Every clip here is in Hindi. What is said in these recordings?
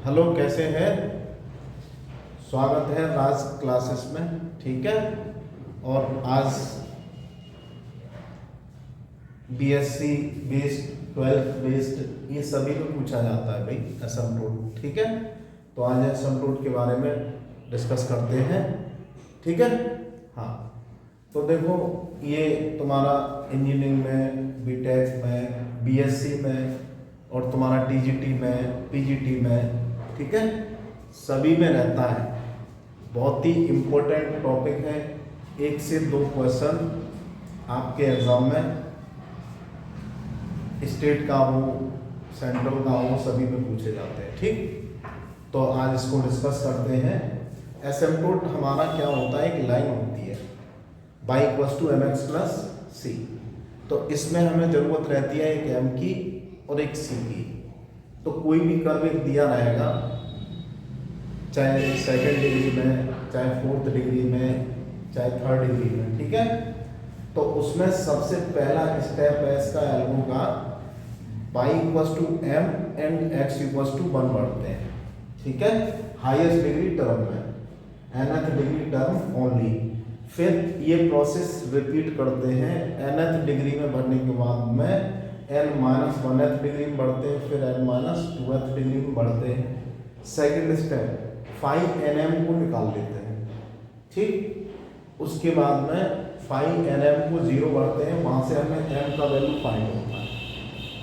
हेलो, कैसे हैं? स्वागत है राज क्लासेस में। ठीक है। और आज बीएससी बेस्ड, 12th बेस्ड, ये सभी को पूछा जाता है भाई एसिम्प्टोट। ठीक है। तो आज एसिम्प्टोट के बारे में डिस्कस करते हैं। ठीक है। हाँ, तो देखो, ये तुम्हारा इंजीनियरिंग में, बीटेक में, बीएससी में और तुम्हारा टीजीटी में, पीजीटी में, ठीक है, सभी में रहता है। बहुत ही इम्पोर्टेंट टॉपिक है। 1 से 2 क्वेश्चन आपके एग्जाम में, स्टेट का हो, सेंट्रल का हो, सभी में पूछे जाते हैं। ठीक। तो आज इसको डिस्कस करते हैं। एसिम्प्टोट हमारा क्या होता है? एक लाइन होती है y=mx+c। तो इसमें हमें ज़रूरत रहती है एक m की और एक c की। तो कोई भी कर्व एक दिया रहेगा, चाहे 2nd डिग्री में, चाहे 4th डिग्री में, चाहे 3rd डिग्री में। ठीक है। तो उसमें सबसे पहला स्टेप है इसका एल्गो का, y=m एंड x=1 बढ़ते हैं। ठीक है। हाईएस्ट डिग्री टर्म में, nth डिग्री टर्म ओनली। फिर ये प्रोसेस रिपीट करते हैं। nth डिग्री में बढ़ने के बाद में n-1th डिग्री में बढ़ते हैं, फिर n-2th डिग्री में बढ़ते हैं। सेकेंड स्टेप, 5nm को निकाल लेते हैं। ठीक। उसके बाद में 5nm को 0 बढ़ते हैं, वहाँ से हमें m का वैल्यू फाइंड होता है।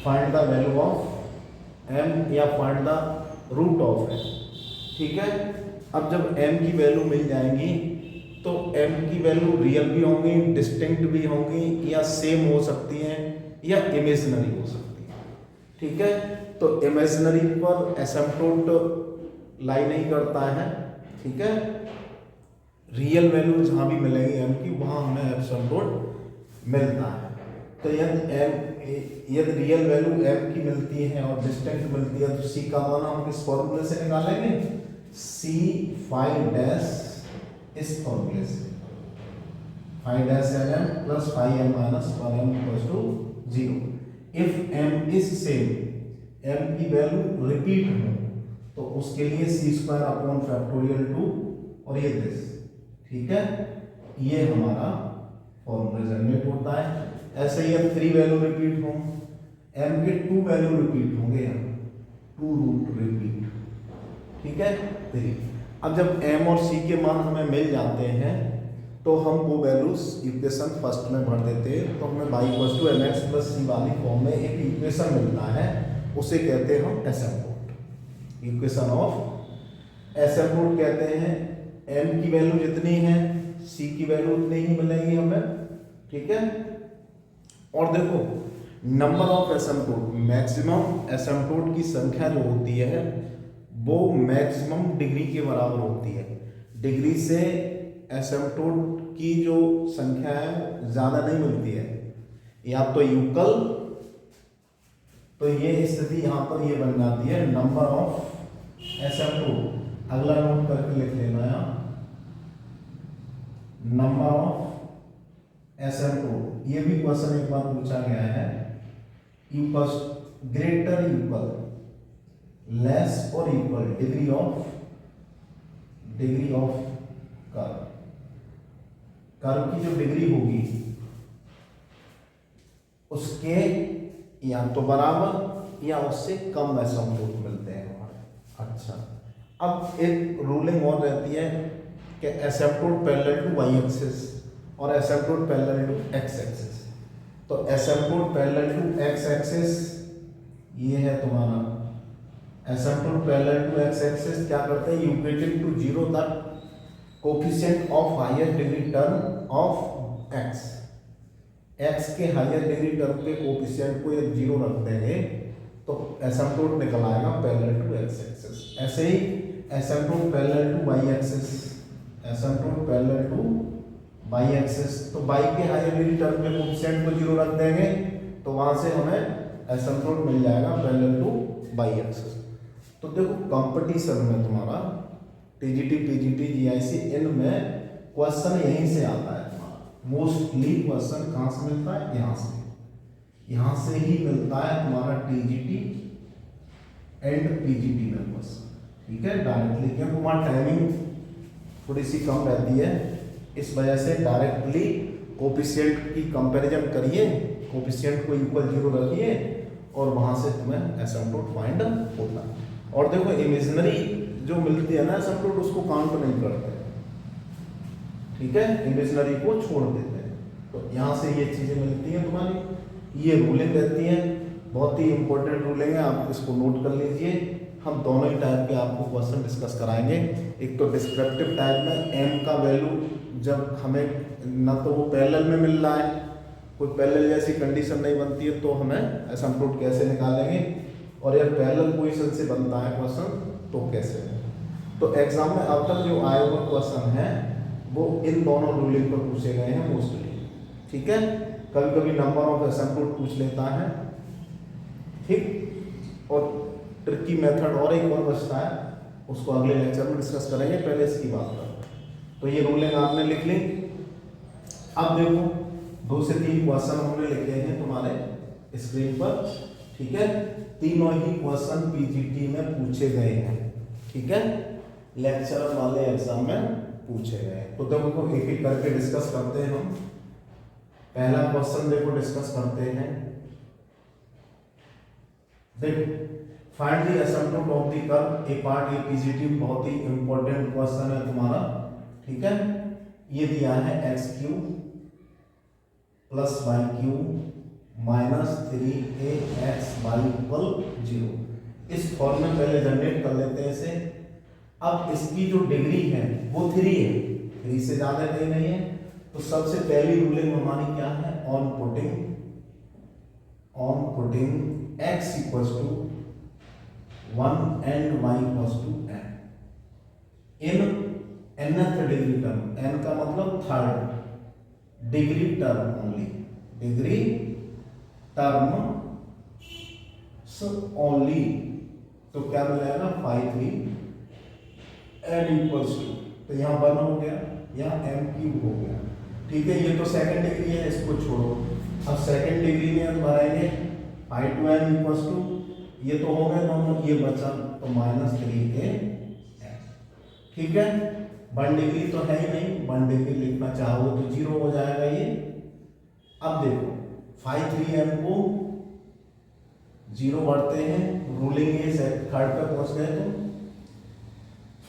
Find the value of m या find the root of m। ठीक है। अब जब m की वैल्यू मिल जाएंगी तो m की वैल्यू रियल भी होंगी, डिस्टिंक्ट भी होंगी, या सेम हो सकती हैं, या इमेजिनरी हो सकती है। ठीक है। तो इमेजिनरी पर एसिम्प्टोट लाई नहीं करता है। ठीक है। रियल वैल्यू जहाँ भी मिलेगी m की, वहाँ हमें एसिम्प्टोट मिलता है। तो यदि रियल वैल्यू m की मिलती है और डिस्टिंक्ट मिलती है, तो c का मान हम किस फॉर्मूले से निकालेंगे? c5' इस फॉर्मूले से, 5'nm + 5m-1m = 0। If m is same, m की वैल्यू रिपीट हो, तो उसके लिए c²/2 और ये दिस। ठीक है। ये हमारा फॉर्मूला जनरेट होता है। ऐसे ही अब 3 वैल्यू रिपीट हो, m के 2 वैल्यू रिपीट होंगे, 2 रूट रिपीट। ठीक है। 3। अब जब m और c के मान हमें मिल जाते हैं, तो हम वो वैल्यूज इक्वेशन फर्स्ट में भर देते हैं। तो हमें y=mx+c वाली फॉर्म में एक इक्वेशन मिलता है, उसे कहते हैं हम एसिम्प्टोट। इक्वेशन ऑफ एसिम्प्टोट कहते हैं। m की वैल्यू जितनी है, c की वैल्यू उतनी ही मिलेगी हमें। ठीक है। और देखो, number of asymptote, maximum asymptote की संख्या जो होती है वो मैक्सिमम डिग्री के बराबर होती है। डिग्री से एसिम्प्टोट की जो संख्या है ज़्यादा नहीं मिलती है, या तो यूकल। तो ये स्थिति यहाँ पर ये बन जाती है नंबर ऑफ एसिम्प्टोट। अगला नोट करके लिख लेना यहाँ, नंबर ऑफ एसिम्प्टोट। ये भी क्वेश्चन एक बार पूछा गया है, इक्वल ग्रेटर इक्वल लेस और equal degree of curve. Curve की जो डिग्री होगी उसके या तो बराबर या उससे कम एसिम्प्टोट मिलते हैं हमारे। अच्छा, अब एक रूलिंग और रहती है कि asymptote parallel to Y axis और asymptote parallel to X axis. तो asymptote parallel to X axis ये है तुम्हारा। Asymptote parallel to X axis क्या करते हैं? Equating to 0 the coefficient of highest degree term of X. X के हाईएस्ट डिग्री टर्म पे कोफिशिएंट को 0 रख देंगे तो एसिम्प्टोट निकल आएगा पैरेलल टू एक्स एक्सिस। ऐसे ही asymptote parallel to Y axis, asymptote parallel to Y axis. तो वाई के हाईएस्ट डिग्री टर्म पे कोफिशिएंट को 0 रख देंगे तो वहां से हमें एसिम्प्टोट मिल जाएगा पैरेलल टू वाई एक्सिस। तो देखो, कंपटीशन में तुम्हारा टीजीटी, पीजीटी, जीआईसी, इनमें क्वेश्चन यहीं से आता है तुम्हारा। मोस्टली क्वेश्चन कहाँ से मिलता है? यहाँ से ही मिलता है तुम्हारा टीजीटी एंड पीजीटी में क्वेश्चन। ठीक है, डायरेक्टली, क्योंकि वहाँ टाइमिंग थोड़ी सी कम रहती है, इस वजह से डायरेक्टली कोफिशिएंट की कंपैरिजन करिए, कोफिशिएंट को इक्वल 0 रखिए और वहाँ से तुम्हें एसिम्पटोट फाइंड होता है। और देखो इमेजिनरी जो मिलती है ना एसिम्पटोट, उसको काउंट नहीं करते, ठीक है, इमेजिनरी को छोड़ देते हैं। तो यहाँ से ये चीज़ें मिलती हैं तुम्हारी, ये रूलिंग रहती है, बहुत ही इंपॉर्टेंट रूलिंग है, आप इसको नोट कर लीजिए। हम दोनों ही टाइप के आपको क्वेश्चन डिस्कस कराएंगे। एक तो डिस्क्रिप्टिव टाइप में एम का वैल्यू जब हमें ना तो वो पैरेलल में मिल रहा है, कोई पैरेलल जैसी कंडीशन नहीं बनती है, तो हमें एसिम्पटोट कैसे निकालेंगे, और यार पैरेलल पोजीशन से बनता है क्वेश्चन तो कैसे। तो एग्जाम में अब तक जो आए हुए क्वेश्चन हैं वो इन दोनों रूलिंग पर पूछे गए हैं मोस्टली, ठीक है। कभी कभी नंबर ऑफ एसिम्पटोट पूछ लेता है, ठीक। और ट्रिकी मेथड और एक और बचता है, उसको अगले लेक्चर में डिस्कस करेंगे, पहले इसकी बात करें। तो ये रूलिंग आपने लिख ली। अब देखो 2 से 3 क्वेश्चन हमने लिखे हैं तुम्हारे स्क्रीन पर, ठीक है। तीनों ही क्वेश्चन पीजीटी में पूछे गए हैं, ठीक है, लेक्चर वाले एग्जाम में पूछे गए। तो देखो एक एक करके डिस्कस करते हैं हम। पहला क्वेश्चन देखो डिस्कस करते हैं। देखो find the asymptote of the curve A part, ये पीजीटी बहुत ही इंपॉर्टेंट क्वेश्चन है तुम्हारा, ठीक है। ये दिया है X cube plus Y cube minus 3a x y equal 0। इस फॉर्म में पहले जनरेट कर लेते हैं इसे। अब इसकी जो डिग्री है वो 3 है, 3 से ज्यादा कहीं नहीं है। तो सबसे पहली रूलिंग हमारी क्या है, on putting x equal to 1 and y equal to n in nth degree term, n का मतलब third degree term only, degree term only. तो क्या मिलेगा 5 n इक्वल्स टू, तो यहाँ 1 हो गया, यहाँ m क्यूब हो गया, ठीक है। ये तो सेकंड डिग्री है, इसको छोड़ो। अब सेकंड डिग्री में हम भराएंगे 5 to n इक्वल्स टू, ये तो हो गए दोनों, ये बचा तो माइनस 3a, ठीक है। 1 डिग्री तो है ही नहीं, 1 डिग्री लिखना चाहो तो 0 हो जाएगा ये। अब देखो 5 3m को 0 बढ़ते हैं, रूलिंग ये थर्ड पे पहुंच गए, तो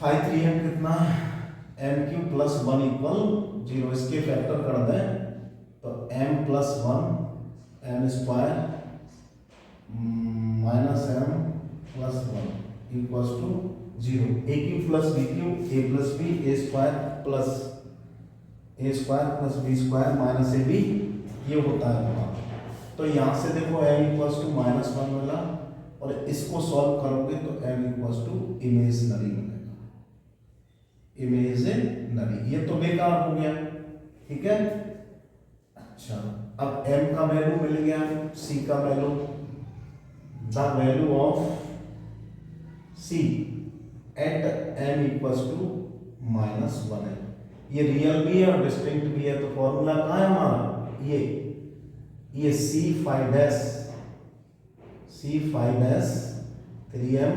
5 3m कितना m क्यूब प्लस 1 इक्वल 0। इसके फैक्टर कर दें तो m plus 1 m square minus m plus 1 equals to 0। a cube plus b cube a plus b a square plus b square minus ab, ये होता है हमारा। तो यहाँ से देखो m इक्वल्स टू माइनस 1 मिला, और इसको सॉल्व करोगे तो m इक्वल्स टू इमेजिनरी मिलेगा, इमेजिनरी, ये तो बेकार हो गया, ठीक है। अच्छा, अब m का वैल्यू मिल गया, c का value, the value of c at m equals to minus 1 है। ये रियल भी है और डिस्टिंक्ट भी है, तो फॉर्मूला कहाँ है हमारा, ये C5 dash 3m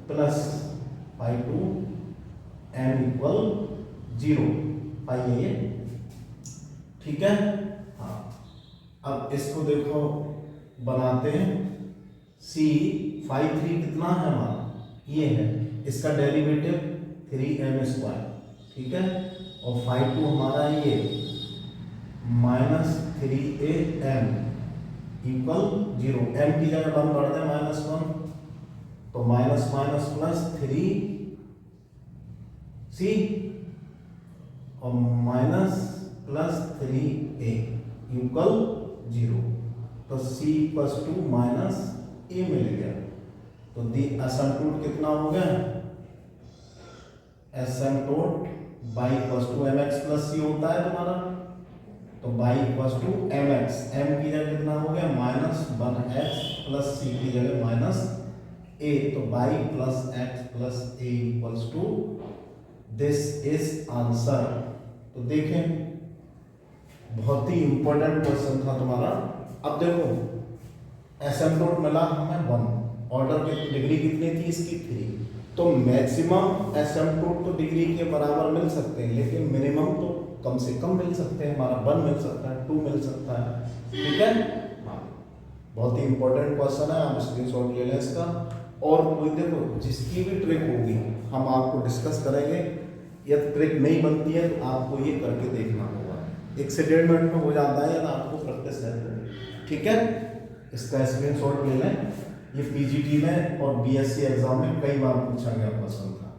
plus 5 to m equal 0 पाइए ये, ठीक है। हाँ, अब इसको देखो बनाते हैं। C5 3 कितना है हमारा, ये है, इसका डेरिवेटिव 3m स्क्वायर, ठीक है। और 5 2 हमारा ये माइनस 3am इक्वल 0। m की जगह 1 बढ़ जाए माइनस 1, तो माइनस माइनस प्लस 3c और माइनस प्लस 3a इक्वल 0। तो c equals to minus a मिल गया। तो दी एसिम्पटोट कितना हो गया, asymptote y equals to mx plus c होता है तुम्हारा, तो y equals to mx, m की जगह कितना हो गया माइनस 1x प्लस c की जगह माइनस a, तो y plus x plus a equals to this is answer. तो देखें बहुत ही इंपॉर्टेंट क्वेश्चन था तुम्हारा। अब देखो एसिम्पटोट मिला हमें 1, ऑर्डर की डिग्री कितनी थी इसकी 3, तो मैक्सिमम एसिम्पटोट तो डिग्री के बराबर मिल सकते हैं, लेकिन मिनिमम तो कम से कम मिल सकते हैं, हमारा 1 मिल सकता है, 2 मिल सकता है, ठीक है। हाँ, बहुत ही इंपॉर्टेंट क्वेश्चन है, आप स्क्रीनशॉट ले लें इसका। और कोई देखो जिसकी भी ट्रिक होगी हम आपको डिस्कस करेंगे, यदि ट्रिक नहीं बनती है तो आपको ये करके देखना होगा, 1 से 1.5 मिनट में हो जाता है, या आपको प्रैक्टिस है, ठीक है। इसका स्क्रीनशॉट ले लें, ये पीजीटी में और बीएससी एग्जाम में कई बार पूछा गया क्वेश्चन था,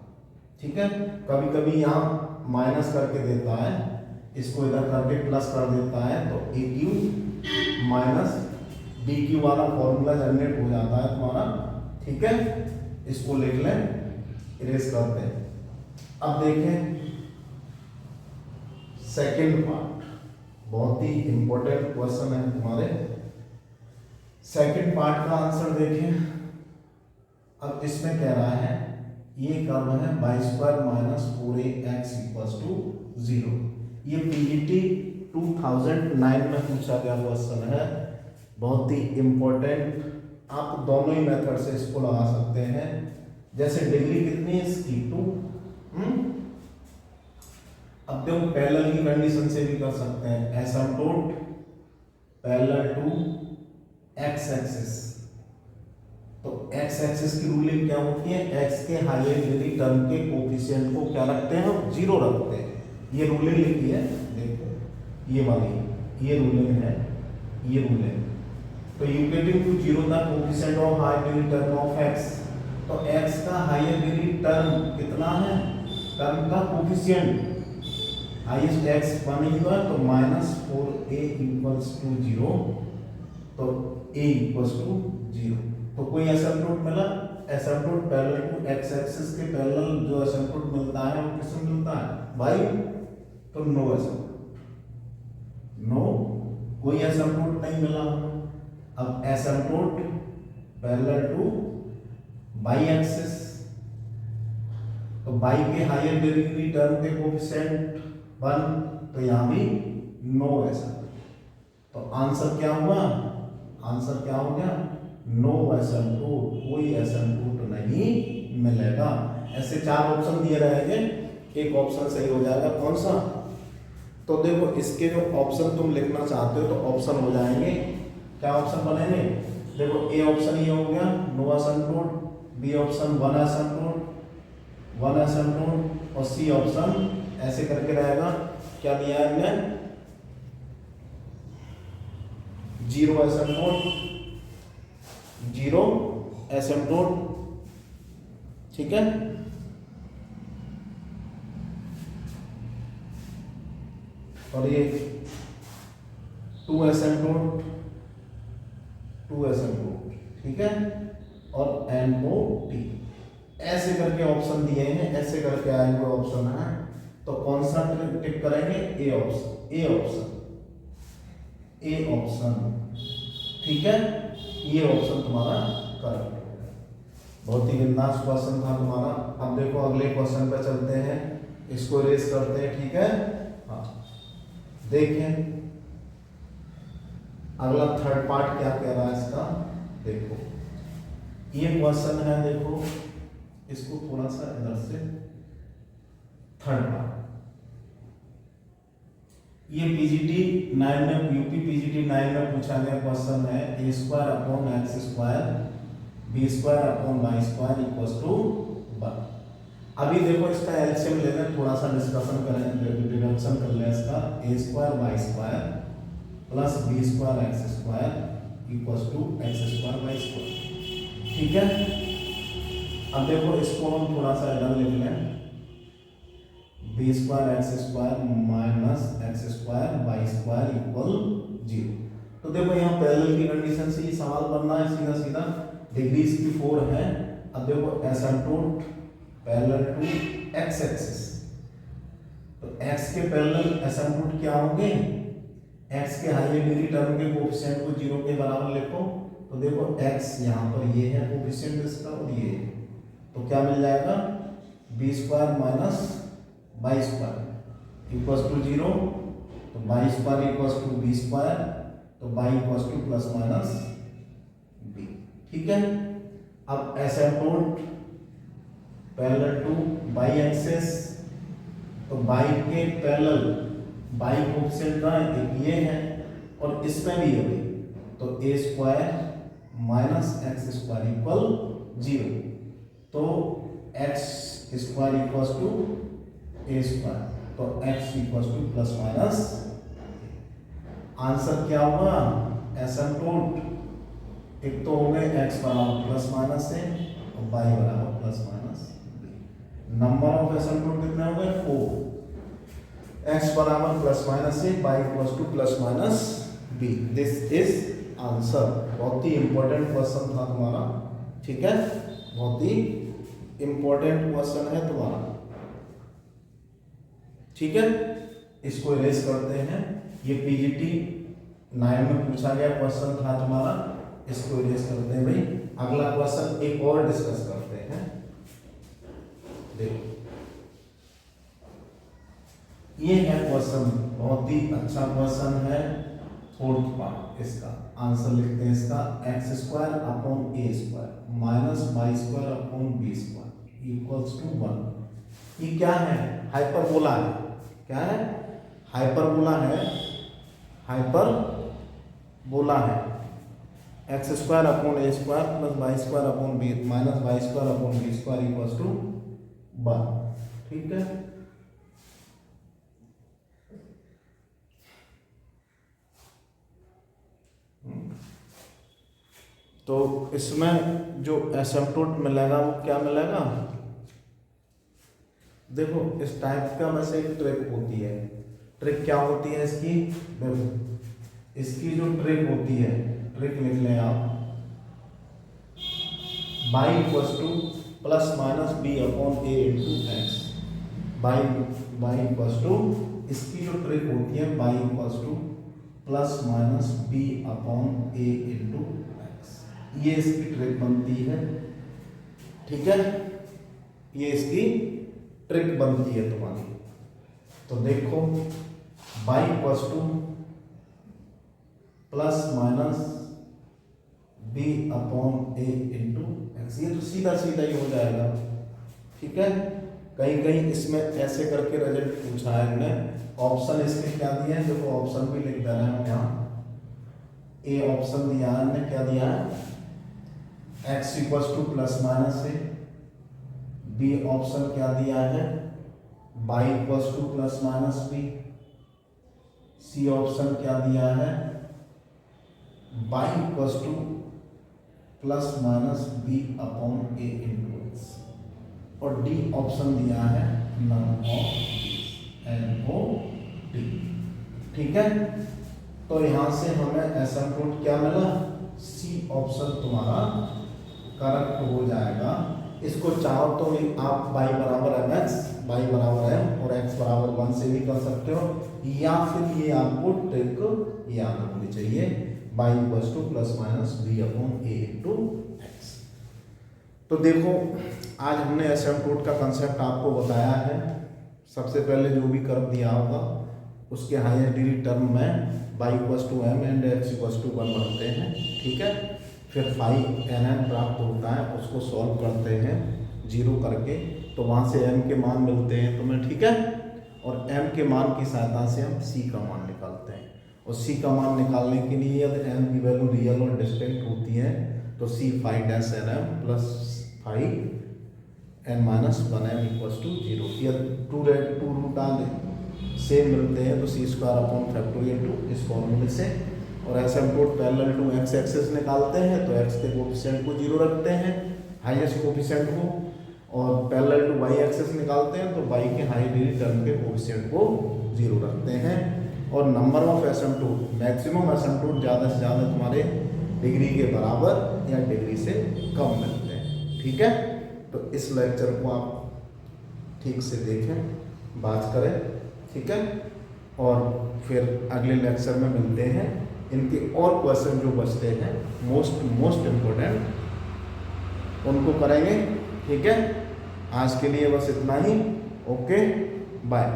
ठीक है। कभी कभी यहाँ माइनस करके देता है, इसको इधर करके प्लस कर देता है, तो ए क्यू माइनस डी क्यू वाला फॉर्मूला जनरेट हो जाता है तुम्हारा, ठीक है। इसको लिख लें, इरेज करते हैं। अब देखें सेकंड पार्ट, बहुत ही इंपॉर्टेंट क्वेश्चन है तुम्हारे। सेकंड पार्ट का आंसर देखें। अब इसमें कह रहा है ये कर्व है y² minus 4ax equals to 0। ये पीजीटी 2009 में पूछा गया क्वेश्चन है, बहुत ही इंपॉर्टेंट। आप दोनों ही मेथड से इसको लगा सकते हैं। जैसे डिग्री कितनी है इसकी 2, अब देखो पैरेलल की कंडीशन से भी कर सकते हैं, एसिम्पटोट पैरेलल टू एक्स एक्सिस। तो एक्स एक्सिस की रूलिंग क्या होती है, एक्स के हायर डिग्री टर्म के कोफिशिएंट को क्या रखते हैं, 0 रखते हैं। ये रूलिंग लिखी है, देखो ये वाली, ये रूलिंग है, ये रूलिंग। तो you getting to 0 the coefficient of higher degree term of X. तो एक्स का हायर डिग्री टर्म कितना है, टर्म का कोफिशिएंट हाईएस्ट एक्स 1 होगा, तो -4a इक्वल्स टू 0, तो a इक्वल्स टू 0। तो कोई एसिम्पटोट मिला, एसिम्पटोट पैरेलल टू एक्स एक्सिस के पैरेलल जो एसिम्पटोट मिलता है वो किसमें मिलता है, y। तो नो एसिम्पटोट, नो कोई एसिम्पटोट नहीं मिला। अब एसिम्पटोट पैरेलल टू y एक्सिस, तो y के हायर डिग्री टर्म के कोफिशिएंट 1, तो यहाँ भी नो एसिम्पटोट। तो आंसर क्या हुआ, आंसर क्या हो गया, नो एसिम्पटोट, कोई एसिम्पटोट नहीं मिलेगा। ऐसे 4 ऑप्शन दिए रहेंगे, एक ऑप्शन सही हो जाएगा, कौन सा। तो देखो इसके जो ऑप्शन तुम लिखना चाहते हो तो ऑप्शन हो जाएंगे, क्या ऑप्शन बनेंगे, देखो ए ऑप्शन ये हो गया नो एसिम्पटोट, बी ऑप्शन 1 एसिम्पटोट, 1 एसिम्पटोट, और सी ऑप्शन ऐसे करके रहेगा। क्या दिया है हमने, 0 एसिम्पटोट, 0 एसिम्पटोट, ठीक है। और ये 2 एसिम्पटोट, 2 एसिम्पटोट, ठीक है। और NOT ऐसे करके ऑप्शन दिए हैं, ऐसे करके आए हुए ऑप्शन है। तो कौन सा टिक करेंगे, A option, A option, A option, ठीक है। ये ऑप्शन तुम्हारा करेक्ट होगा। बहुत ही बिंदास क्वेश्चन था तुम्हारा। अब देखो अगले क्वेश्चन पे चलते हैं, इसको रेस करते हैं, ठीक है। हाँ देखें अगला थर्ड पार्ट क्या कह रहा है इसका, देखो ये क्वेश्चन है, देखो इसको थोड़ा सा इधर से, थर्ड पार्ट, ये पीजीटी 9 में, यूपी पीजीटी 9 में पूछा गया क्वेश्चन है, a² upon x² b² upon y² equals to 1। अभी देखो इसका एलसीएम ले लें, थोड़ा सा डिस्कशन करें, डिडक्शन कर लें इसका, a² y² plus b² x² equals to x² y², ठीक है। अब देखो इसको हम थोड़ा सा इधर लिख लें, b² x² minus x² y² equal 0। तो देखो यहाँ पैरेलल की कंडीशन से ये सवाल बनना है सीधा सीधा, डिग्री इसकी 4 है। अब देखो एसिम्पटोट पैरेलल टू x एक्सिस, तो x के पैरेलल एसिम्पटोट क्या होंगे, x के हायर डिग्री टर्म के कोफिशिएंट को 0 के बराबर लिखो। तो देखो x यहाँ पर ये है कोफिशिएंट इसका, और ये, तो क्या मिल जाएगा, b² minus y² equals to 0, तो y² इक्वल्स टू b², तो y equals to plus minus b, ठीक है। अब एसिम्पटोट पैरेलल टू बाई एक्सेस, तो बाई के पैरेलल बाई कोएफिशिएंट का एक ये है और इसमें भी है भाई, तो A square minus X square equal 0, तो X square equal to A square, तो X equal to plus minus. Answer क्या होगा एसिम्प्टोट, एक तो हो गए एक्स बराबर प्लस माइनस ए और वाई बराबर plus minus B. Number of asymptote कितने हो गए 4, एक्स बराबर plus minus A, Y equal to plus minus B. This is answer. बहुत ही इंपॉर्टेंट क्वेश्चन था तुम्हारा, ठीक है, बहुत ही इंपॉर्टेंट क्वेश्चन है तुम्हारा, ठीक है। इसको इरेज करते हैं, ये पीजीटी 9 में पूछा गया क्वेश्चन था तुम्हारा, इसको इरेज करते हैं भाई। अगला क्वेश्चन एक और डिस्कस करते हैं। देखो ये है क्वेश्चन, बहुत ही अच्छा क्वेश्चन है, फोर्थ पार्ट। इसका आंसर लिखते हैं, इसका X square upon A square minus Y square upon B square equals to 1। ये क्या है? हाइपरबोला है। क्या है? हाइपरबोला है, हाइपरबोला है। X square upon A square plus Y square upon B minus Y square upon B square equals to 1, ठीक है। तो इसमें जो एसिम्प्टोट मिलेगा वो क्या मिलेगा? देखो इस टाइप का वैसे एक ट्रिक होती है। ट्रिक क्या होती है इसकी? देखो इसकी जो ट्रिक होती है, ट्रिक लिख लें आप, Y equals to plus minus B upon A into X. Y equals to, इसकी जो ट्रिक होती है Y equals to plus minus B upon A into X, ये इसकी ट्रिक बनती है, ठीक है। ये इसकी ट्रिक बनती है तुम्हारी। तो देखो Y equals to plus minus B upon A into X, ये तो सीधा सीधा ही हो जाएगा, ठीक है। कहीं कहीं इसमें ऐसे करके रिजल्ट पूछा है इन्होंने, ऑप्शन इसमें क्या दिया है, देखो ऑप्शन भी लिख देना है यहाँ। ए ऑप्शन दिया है इन्होंने, क्या दिया है? X equals to plus minus A. B option क्या दिया है? Y equals to plus minus B. C option क्या दिया है? Y equals to plus minus B upon A into X. और डी ऑप्शन दिया है नन ऑफ NOT, ठीक है। तो यहां से हमें एसिम्प्टोट क्या मिला? सी ऑप्शन तुम्हारा करेक्ट हो जाएगा। इसको चाहो तो आप y बराबर mx, y बराबर m और x बराबर 1 से भी कर सकते हो, या फिर ये आपको ट्रिक याद होनी चाहिए, y equals to plus minus B upon A into X. तो देखो आज हमने एसिम्प्टोट का कंसेप्ट आपको बताया है। सबसे पहले जो भी कर्व दिया होगा उसके हाईएस्ट डिग्री टर्म में y equals to m and x equals to 1 भरते हैं, ठीक है। फिर फाई nn प्राप्त होता है, उसको सॉल्व करते हैं 0 करके, तो वहाँ से m के मान मिलते हैं तुम्हें, ठीक है। और m के मान की सहायता से हम c का मान निकालते हैं, और c का मान निकालने के लिए यदि m की वैल्यू रियल और डिस्टिंक्ट होती है तो c phi dash nm plus phi n minus 1m equals to 0, या टू रूट आगे सेम मिलते हैं तो सी स्क्वायर अपॉन फैक्टोरियल 2 इस फॉर्मूले से। और asymptote parallel to X axis निकालते हैं तो एक्स के कोफिशिएंट को 0 रखते हैं, हाईएस्ट कोफिशिएंट को, और पैरेलल टू वाई एक्सिस निकालते हैं तो वाई के हाई डिग्री टर्म के कोफिशिएंट को 0 रखते हैं। और number of asymptote, maximum asymptote ज़्यादा से ज़्यादा तुम्हारे डिग्री के बराबर या डिग्री से कम मिलते हैं, ठीक है। तो इस लेक्चर को आप ठीक से देखें, बात करें, ठीक है। और फिर अगले लेक्चर में मिलते हैं, इनके और क्वेश्चन जो बचते हैं मोस्ट इम्पोर्टेंट उनको करेंगे, ठीक है। आज के लिए बस इतना ही, ओके बाय।